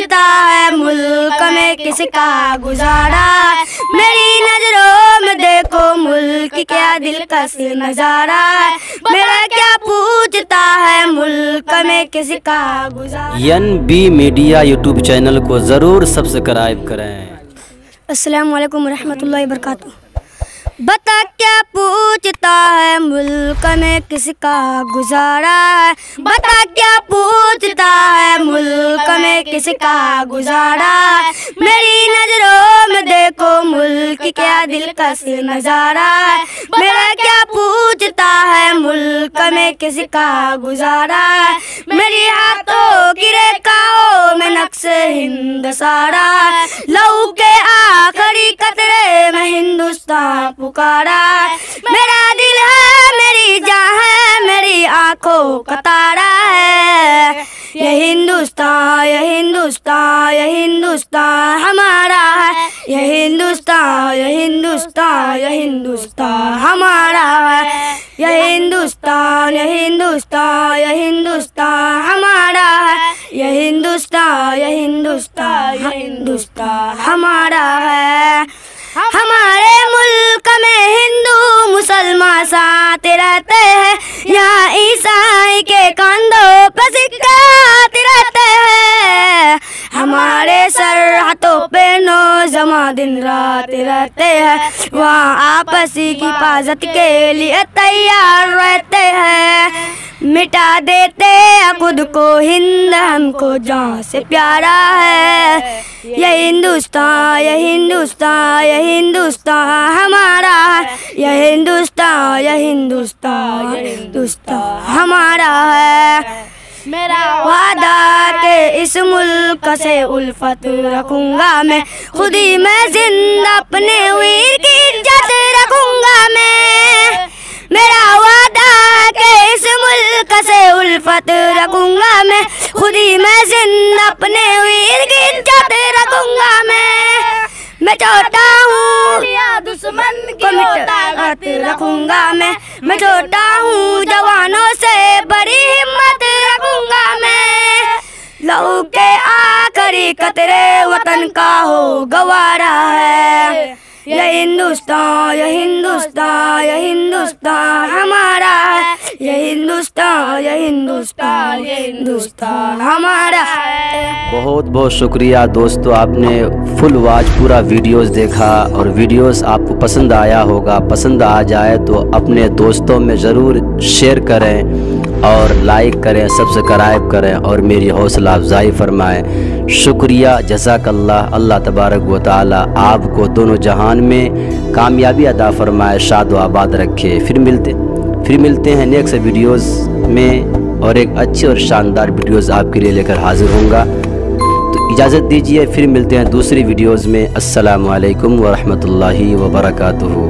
पूछता है मुल्क में किसका गुजारा। मेरी नजरों में देखो मुल्क क्या दिलकश नजारा। मेरा क्या पूछता है मुल्क में किसका गुजारा। NB मीडिया यूट्यूब चैनल को ज़रूर सब्सक्राइब करें। अस्सलाम वालेकुम रहमतुल्लाहि व बरकातुहू। बता क्या पूछता है मुल्क में किसका गुजारा है। बता क्या पूछता है मुल्क में किसका गुजारा है। मेरी नजरों में देखो मुल्क क्या दिलकश नजारा है। मेरा क्या पूछता है मुल्क में किसका गुजारा है। मेरी हाथों की रेखाओं में नक्श हिंद सारा है। लहू के आखिरी कतरे में हिंदुस्तान पुकारा। मेरा दिल है मेरी जान है मेरी आंखों का तारा है। ये हिंदुस्तान ये हिंदुस्तान ये हिंदुस्तान हमारा है। ये हिंदुस्तान ये हिंदुस्तान ये हिंदुस्तान हमारा है। ये हिंदुस्तान ये हिंदुस्तान ये हिंदुस्तान हमारा है। ये हिंदुस्तान ये हिंदुस्तान ये हिंदुस्तान हमारा है। हमारे मुल्क में हिंदू मुसलमान साथ रहते हैं। यहाँ ईसाई के कंधों पर सिक्के रहते हैं। हमारे सरहदों पे नौजवान दिन रात रहते हैं। वहाँ आपस की हिफाजत के लिए तैयार रहते हैं। मिटा देते हैं खुद को हिंद हमको जान से प्यारा है। ये हिंदुस्तान ये हिंदुस्तान ये हिंदुस्तान हमारा है। ये हिंदुस्तान ये हिंदुस्तान ये हिंदुस्तान हमारा है। मेरा वादा के इस मुल्क से उल्फत रखूंगा मैं। खुद ही मैं जिंदा अपने वीर की इज्जत रखूंगा मैं। मेरा वादा के इस मुल्क से उल्फत रखूंगा मैं। खुद ही मैं जिंदा अपने वीर की इज्जत रखूंगा मैं छोटा हूँ दुश्मन की ताकत रखूंगा मैं छोटा हूँ जवानों से बड़ी हिम्मत रखूंगा मैं। लहू के आखिरी कतरे वतन का हो गवारा है। ये हिंदुस्तान ये हिंदुस्तान ये हिंदुस्तान हमारा है। ये हिंदुस्तान ये हिंदुस्तान ये हिंदुस्तान हमारा है। बहुत बहुत शुक्रिया दोस्तों, आपने फुल वॉच पूरा वीडियोस देखा और वीडियोस आपको पसंद आया होगा। पसंद आ जाए तो अपने दोस्तों में ज़रूर शेयर करें और लाइक करें, सब्सक्राइब करें और मेरी हौसला अफजाई फरमाएं। शुक्रिया, जज़ाकल्लाह। अल्लाह तबारक व तआला आपको दोनों जहान में कामयाबी अदा फरमाए, शाद व आबाद रखे। फिर मिलते हैं नेक्स्ट वीडियोस में और एक अच्छे और शानदार वीडियोस आपके लिए लेकर हाजिर होऊंगा। तो इजाज़त दीजिए, फिर मिलते हैं दूसरी वीडियोस में। अस्सलामु अलैकुम व रहमतुल्लाहि व बरकातुहू।